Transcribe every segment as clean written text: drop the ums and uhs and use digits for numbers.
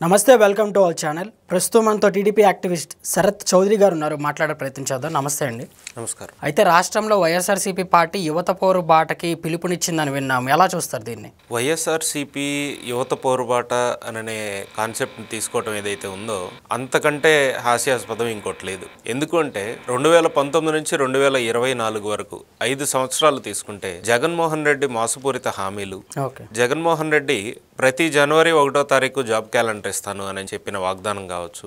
నమస్తే welcome to our channel. ప్రస్తుతం మనతో టీడీపీ యాక్టివిస్ట్ శరత్ చౌదరి గారు ఉన్నారు. మాట్లాడే ప్రయత్నం చేద్దాం. నమస్తే అండి. నమస్కారం. అయితే రాష్ట్రంలో వైఎస్ఆర్సీపీ పార్టీ యువత పోరుబాటకి పిలుపునిచ్చిందని విన్నాం. ఎలా చూస్తారు దీన్ని? వైఎస్ఆర్సీపీ యువత పోరుబాట అనే కాన్సెప్ట్ని తీసుకోవటం ఏదైతే ఉందో అంతకంటే హాస్యాస్పదం ఇంకోటి లేదు. ఎందుకంటే 2019 నుంచి 2024 వరకు 5 సంవత్సరాలు తీసుకుంటే జగన్మోహన్ రెడ్డి మోసపూరిత హామీలు, జగన్మోహన్ రెడ్డి ప్రతి జనవరి 1వ తారీఖు జాబ్ క్యాలెండర్ ఇస్తాను అని చెప్పిన వాగ్దానం కావచ్చు.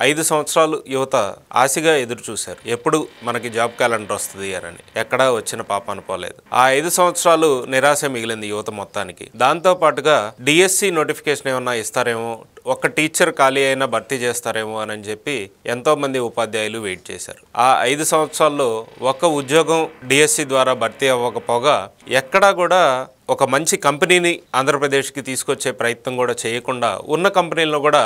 5 సంవత్సరాలు యువత ఆశగా ఎదురు చూశారు, ఎప్పుడు మనకి జాబ్ క్యాలెండర్ వస్తుంది అని. ఎక్కడా వచ్చిన పాపాన పోలేదు. ఆ 5 సంవత్సరాలు నిరాశ మిగిలింది యువత మొత్తానికి. దాంతో పాటుగా డిఎస్సి నోటిఫికేషన్ ఏమన్నా ఇస్తారేమో, ఒక టీచర్ ఖాళీ అయినా భర్తీ చేస్తారేమో అని చెప్పి ఎంతో మంది ఉపాధ్యాయులు వెయిట్ చేశారు. ఆ 5 సంవత్సరాల్లో ఒక్క ఉద్యోగం డిఎస్సి ద్వారా భర్తీ అవ్వకపోగా ఎక్కడా కూడా ఒక మంచి కంపెనీని ఆంధ్రప్రదేశ్కి తీసుకొచ్చే ప్రయత్నం కూడా చేయకుండా ఉన్న కంపెనీలను కూడా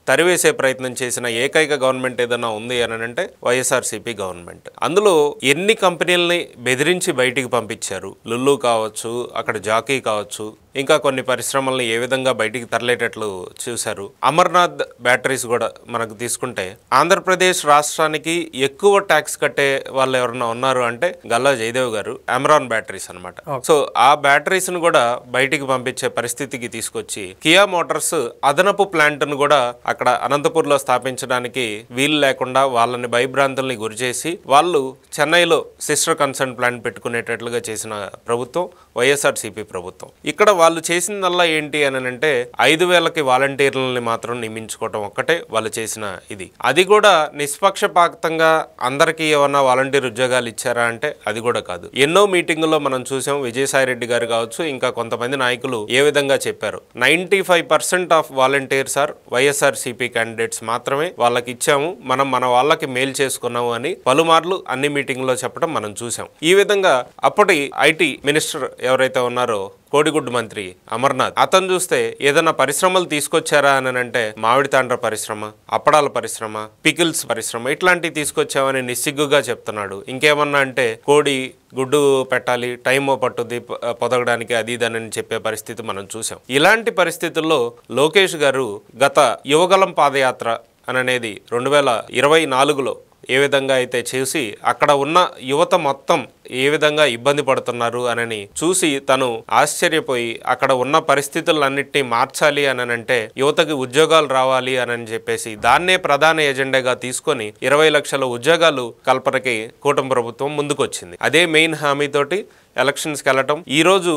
తరివేసే ప్రయత్నం చేసిన ఏకైక గవర్నమెంట్ ఏదైనా ఉంది అని అంటే వైఎస్ఆర్సీపీ గవర్నమెంట్. అందులో ఎన్ని కంపెనీలని బెదిరించి బయటికి పంపించారు. లుల్లు కావచ్చు, అక్కడ జాకీ కావచ్చు, ఇంకా కొన్ని పరిశ్రమల్ని ఏ విధంగా బయటికి తరలేటట్లు చూశారు. అమర్నాథ్ బ్యాటరీస్ కూడా మనకు తీసుకుంటే ఆంధ్రప్రదేశ్ రాష్ట్రానికి ఎక్కువ ట్యాక్స్ కట్టే వాళ్ళు ఎవరన్నా ఉన్నారు అంటే గల్లా జయదేవ్ గారు, అమరాన్ బ్యాటరీస్ అనమాట. సో ఆ బ్యాటరీస్ ను కూడా బయటికి పంపించే పరిస్థితికి తీసుకొచ్చి కియా మోటార్స్ అదనపు ప్లాంట్ ను కూడా అక్కడ అనంతపూర్లో స్థాపించడానికి వీలు లేకుండా వాళ్ళని భయభ్రాంతుల్ని గురిచేసి వాళ్ళు చెన్నైలో సిస్టర్ కన్సర్న్ ప్లాంట్ పెట్టుకునేటట్లుగా చేసిన ప్రభుత్వం వైఎస్ఆర్సీపీ ప్రభుత్వం. ఇక్కడ వాళ్ళు చేసిందల్లా ఏంటి అని అంటే 5,000కి వాలంటీర్లని మాత్రం నియమించుకోవటం ఒక్కటే వాళ్ళు చేసిన ఇది. అది కూడా నిష్పక్షపాతంగా అందరికీ ఏమన్నా వాలంటీర్ ఉద్యోగాలు ఇచ్చారా అంటే అది కూడా కాదు. ఎన్నో మీటింగుల్లో మనం చూసాం. విజయసాయిరెడ్డి గారు కావచ్చు, ఇంకా కొంతమంది నాయకులు ఏ విధంగా చెప్పారు, 95% of volunteers are YSRCP candidates మాత్రమే, వాళ్ళకి ఇచ్చాము, మనం మన వాళ్ళకి మేలు చేసుకున్నాము అని పలుమార్లు అన్ని మీటింగుల్లో చెప్పడం మనం చూసాం. ఈ విధంగా అప్పటి ఐటీ మినిస్టర్ ఎవరైతే ఉన్నారో కోడిగుడ్డు మంత్రి అమర్నాథ్, అతను చూస్తే ఏదైనా పరిశ్రమలు తీసుకొచ్చారా అని అంటే మామిడి తాండ్ర పరిశ్రమ, అప్పడాల పరిశ్రమ, పికిల్స్ పరిశ్రమ ఇట్లాంటివి తీసుకొచ్చామని నిస్సిగ్గుగా చెప్తున్నాడు. ఇంకేమన్నా అంటే కోడి గుడ్డు పెట్టాలి, టైం పట్టుద్ది పొదగడానికి, అది ఇదని చెప్పే పరిస్థితి మనం చూసాం. ఇలాంటి పరిస్థితుల్లో లోకేష్ గారు గత యువగలం పాదయాత్ర అనేది 2024లో ఏ విధంగా అయితే చేసి అక్కడ ఉన్న యువత మొత్తం ఏ విధంగా ఇబ్బంది పడుతున్నారు అని చూసి తను ఆశ్చర్యపోయి అక్కడ ఉన్న పరిస్థితులన్నిటినీ మార్చాలి అని అంటే యువతకి ఉద్యోగాలు రావాలి అని చెప్పేసి దాన్నే ప్రధాన ఎజెండాగా తీసుకొని 20 లక్షల ఉద్యోగాలు కల్పనకి కూటమి ప్రభుత్వం ముందుకొచ్చింది. అదే మెయిన్ హామీతోటి ఎలక్షన్స్కి వెళ్ళటం, ఈరోజు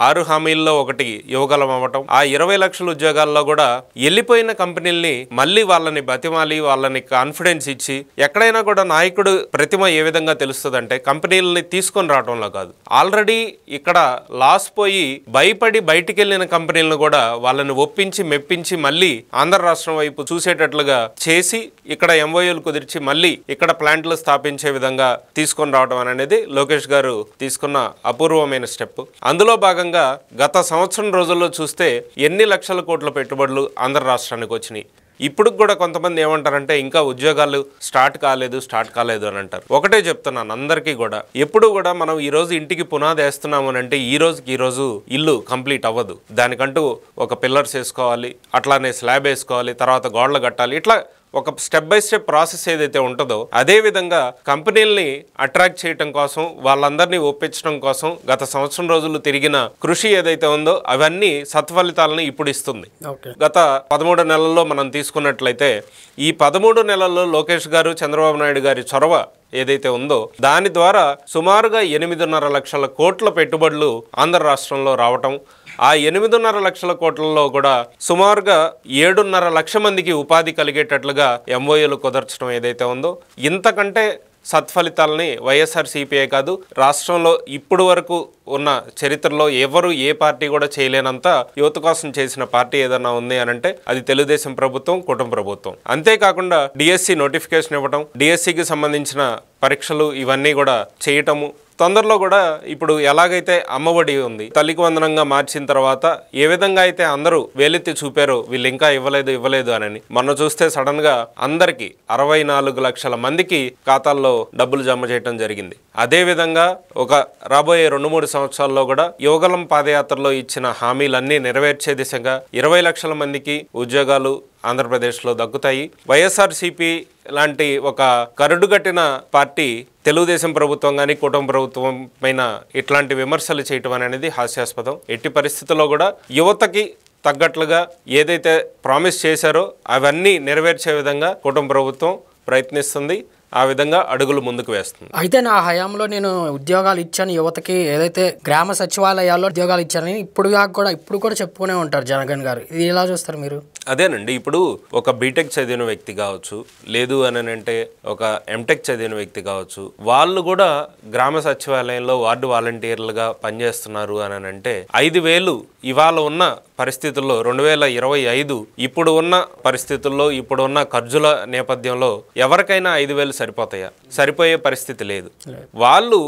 6 హామీల్లో ఒకటి యువగలం అవ్వటం, ఆ 20 లక్షల ఉద్యోగాల్లో కూడా వెళ్ళిపోయిన కంపెనీల్ని మళ్ళీ వాళ్ళని బతిమాలి వాళ్ళని కాన్ఫిడెన్స్ ఇచ్చి, ఎక్కడైనా కూడా నాయకుడు ప్రతిమ ఏ విధంగా తెలుస్తుందంటే కంపెనీలని తీసుకొని రావడంలో కాదు, ఆల్రెడీ ఇక్కడ లాస్ పోయి భయపడి బయటికి వెళ్ళిన కంపెనీలను కూడా వాళ్ళని ఒప్పించి మెప్పించి మళ్ళీ ఆంధ్ర రాష్ట్రం వైపు చూసేటట్లుగా చేసి ఇక్కడ ఎంఓయూలు కుదిర్చి మళ్ళీ ఇక్కడ ప్లాంట్లు స్థాపించే విధంగా తీసుకొని రావడం అనేది లోకేష్ గారు తీసుకున్న అపూర్వమైన స్టెప్. అందులో భాగంగా గత సంవత్సరం రోజుల్లో చూస్తే ఎన్ని లక్షల కోట్ల పెట్టుబడులు ఆంధ్ర రాష్ట్రానికి వచ్చినాయి. ఇప్పుడు కూడా కొంతమంది ఏమంటారంటే ఇంకా ఉద్యోగాలు స్టార్ట్ కాలేదు అని అంటారు. ఒకటే చెప్తున్నాను అందరికీ కూడా, ఎప్పుడు కూడా మనం ఈ రోజు ఇంటికి పునాది వేస్తున్నాము అని అంటే ఈ రోజు ఇల్లు కంప్లీట్ అవ్వదు. దానికంటూ ఒక పిల్లర్స్ వేసుకోవాలి, అట్లానే స్లాబ్ వేసుకోవాలి, తర్వాత గోడలు కట్టాలి. ఇట్లా ఒక స్టెప్ బై స్టెప్ ప్రాసెస్ ఏదైతే ఉంటుందో అదే విధంగా కంపెనీల్ని అట్రాక్ట్ చేయడం కోసం, వాళ్ళందరినీ ఒప్పించడం కోసం గత సంవత్సరం రోజులు తిరిగిన కృషి ఏదైతే ఉందో అవన్నీ సత్ఫలితాలను ఇప్పుడు ఇస్తుంది. గత 13 నెలల్లో మనం తీసుకున్నట్లయితే ఈ 13 నెలల్లో లోకేష్ గారు, చంద్రబాబు నాయుడు గారి చొరవ ఏదైతే ఉందో దాని ద్వారా సుమారుగా 8.5 లక్షల కోట్ల పెట్టుబడులు ఆంధ్ర రాష్ట్రంలో రావటం, ఆ 8.5 లక్షల కోట్లలో కూడా సుమారుగా 7.5 లక్ష మందికి ఉపాధి కలిగేటట్లుగా ఎంఓయూలు కుదర్చడం ఏదైతే ఉందో, ఇంతకంటే సత్ఫలితాలని వైఎస్ఆర్సీపీఏ కాదు రాష్ట్రంలో ఇప్పుడు వరకు ఉన్న చరిత్రలో ఎవరు ఏ పార్టీ కూడా చేయలేనంత యువత కోసం చేసిన పార్టీ ఏదన్నా ఉంది అని అంటే అది తెలుగుదేశం ప్రభుత్వం, కూటమి ప్రభుత్వం. అంతేకాకుండా డిఎస్సి నోటిఫికేషన్ ఇవ్వటం, డిఎస్సికి సంబంధించిన పరీక్షలు ఇవన్నీ కూడా చేయటము, తొందరలో కూడా ఇప్పుడు ఎలాగైతే అమ్మఒడి ఉంది, తల్లికి వందనంగా మార్చిన తర్వాత ఏ విధంగా అయితే అందరూ వేలెత్తి చూపారో వీళ్ళు ఇంకా ఇవ్వలేదు అని, మొన్న చూస్తే సడన్ గా అందరికి 64 లక్షల మందికి ఖాతాల్లో డబ్బులు జమ చేయడం జరిగింది. అదే విధంగా ఒక రాబోయే 2-3 సంవత్సరాల్లో కూడా యువగలం పాదయాత్రలో ఇచ్చిన హామీలన్నీ నెరవేర్చే దిశగా 20 లక్షల మందికి ఉద్యోగాలు ఆంధ్రప్రదేశ్లో దక్కుతాయి. వైఎస్ఆర్సీపీ లాంటి ఒక కరుడుగట్టిన పార్టీ తెలుగుదేశం ప్రభుత్వం కానీ కూటమి ప్రభుత్వం పైన ఇట్లాంటి విమర్శలు చేయటం అనేది హాస్యాస్పదం. ఎట్టి పరిస్థితుల్లో కూడా యువతకి తగ్గట్లుగా ఏదైతే ప్రామిస్ చేశారో అవన్నీ నెరవేర్చే విధంగా కూటమి ప్రభుత్వం ప్రయత్నిస్తుంది. ఆ విధంగా అడుగులు ముందుకు వేస్తుంది. అయితే నా హయాంలో నేను ఉద్యోగాలు ఇచ్చాను యువతకి, ఏదైతే గ్రామ సచివాలయాల్లో ఉద్యోగాలు ఇచ్చానని ఇప్పుడు కూడా చెప్పుకునే ఉంటారు జగన్ గారు. ఇది ఎలా చూస్తారు మీరు? అదేనండి, ఇప్పుడు ఒక బీటెక్ చదివిన వ్యక్తి కావచ్చు, లేదు అని అంటే ఒక ఎంటెక్ చదివిన వ్యక్తి కావచ్చు, వాళ్ళు కూడా గ్రామ సచివాలయంలో వార్డు వాలంటీర్లుగా పనిచేస్తున్నారు అని అంటే 5,000 ఇవాళ ఉన్న పరిస్థితుల్లో 2025 ఇప్పుడు ఉన్న పరిస్థితుల్లో ఇప్పుడున్న ఖర్చుల నేపథ్యంలో ఎవరికైనా 5,000 సరిపోతాయా? సరిపోయే పరిస్థితి లేదు. వాళ్ళు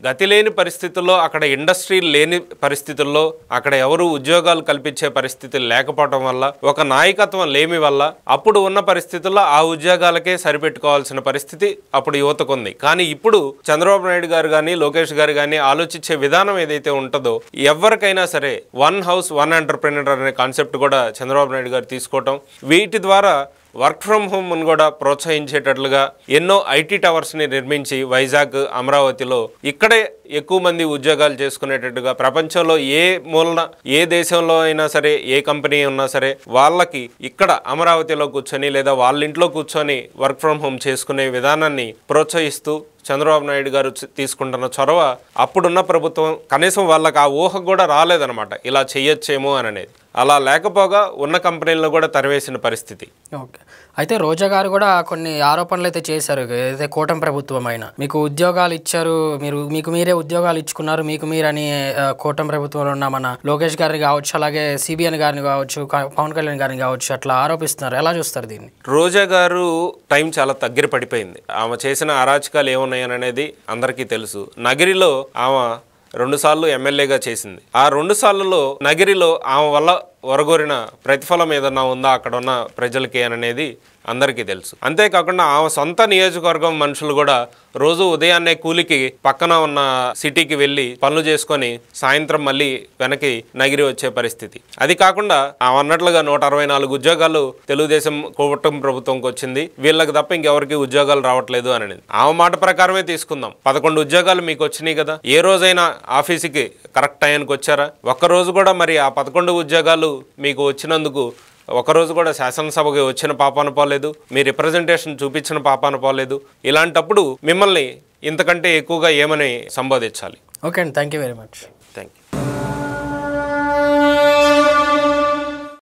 గతి లేని పరిస్థితుల్లో, అక్కడ ఇండస్ట్రీ లేని పరిస్థితుల్లో, అక్కడ ఎవరు ఉద్యోగాలు కల్పించే పరిస్థితి లేకపోవడం వల్ల, ఒక నాయకత్వం లేమి వల్ల అప్పుడు ఉన్న పరిస్థితుల్లో ఆ ఉద్యోగాలకే సరిపెట్టుకోవాల్సిన పరిస్థితి అప్పుడు యువతకు ఉంది. కానీ ఇప్పుడు చంద్రబాబు నాయుడు గారు కానీ లోకేష్ గారు కానీ ఆలోచించే విధానం ఏదైతే ఉంటుందో, ఎవరికైనా సరే 1 హౌస్ 1 ఎంటర్‌ప్రెన్యూర్ అనే కాన్సెప్ట్ కూడా చంద్రబాబు నాయుడు గారు తీసుకోవటం, వీటి ద్వారా వర్క్ ఫ్రమ్ హోమ్ను కూడా ప్రోత్సహించేటట్లుగా ఎన్నో ఐటీ టవర్స్ని నిర్మించి వైజాగ్, అమరావతిలో ఇక్కడే ఎక్కువ మంది ఉద్యోగాలు చేసుకునేటట్టుగా, ప్రపంచంలో ఏ మూలన ఏ దేశంలో అయినా సరే ఏ కంపెనీ ఉన్నా సరే వాళ్ళకి ఇక్కడ అమరావతిలో కూర్చొని లేదా వాళ్ళ ఇంట్లో కూర్చొని వర్క్ ఫ్రమ్ హోమ్ చేసుకునే విధానాన్ని ప్రోత్సహిస్తూ చంద్రబాబు నాయుడు గారు తీసుకుంటున్న చొరవ అప్పుడున్న ప్రభుత్వం కనీసం వాళ్ళకి ఆ ఊహ కూడా రాలేదన్నమాట, ఇలా చేయొచ్చేమో అనేది. అలా లేకపోగా ఉన్న కంపెనీలను కూడా తరివేసిన పరిస్థితి. ఓకే. అయితే రోజా గారు కూడా కొన్ని ఆరోపణలు అయితే చేశారు. ఏదైతే కూటమి ప్రభుత్వం అయినా మీకు ఉద్యోగాలు ఇచ్చారు, మీకు మీరే ఉద్యోగాలు ఇచ్చుకున్నారు, మీకు మీరని కూటమి ప్రభుత్వంలో ఉన్న మన లోకేష్ గారిని కావచ్చు, అలాగే సిబిఎన్ గారిని కావచ్చు, పవన్ కళ్యాణ్ గారిని కావచ్చు, అట్లా ఆరోపిస్తున్నారు. ఎలా చూస్తారు దీన్ని? రోజా గారు టైం చాలా దగ్గర పడిపోయింది. ఆమె చేసిన అరాచకాలు ఏమున్నాయనేది అందరికీ తెలుసు. నగిరిలో ఆమె 2 సార్లు ఎమ్మెల్యేగా చేసింది. ఆ 2 సార్లలో నగిరిలో ఆమె వల్ల ఒరగోరిన ప్రతిఫలం ఏదన్నా ఉందా అక్కడ ఉన్న ప్రజలకి అనేది అందరికీ తెలుసు. అంతేకాకుండా ఆమె సొంత నియోజకవర్గం మనుషులు కూడా రోజు ఉదయాన్నే కూలికి పక్కన ఉన్న సిటీకి వెళ్ళి పనులు చేసుకొని సాయంత్రం మళ్ళీ వెనక్కి నగిరి వచ్చే పరిస్థితి. అది కాకుండా ఆమె అన్నట్లుగా 164 ఉద్యోగాలు తెలుగుదేశం కూటమి ప్రభుత్వంకి వచ్చింది, వీళ్ళకి తప్ప ఇంకెవరికి ఉద్యోగాలు రావట్లేదు అనేది ఆమె మాట ప్రకారమే తీసుకుందాం. 11 ఉద్యోగాలు మీకు వచ్చినాయి కదా, ఏ రోజైనా ఆఫీసుకి కరెక్ట్ టైంకి వచ్చారా? ఒక్కరోజు కూడా మరి ఆ 11 ఉద్యోగాలు మీకు వచ్చినందుకు ఒకరోజు కూడా శాసనసభకి వచ్చిన పాపాన పోలేదు, మీ రిప్రజెంటేషన్ చూపించిన పాపాన పోలేదు. ఇలాంటప్పుడు మిమ్మల్ని ఇంతకంటే ఎక్కువగా ఏమని సంబోధించాలి? ఓకే అండి, thank you very much. Thank you.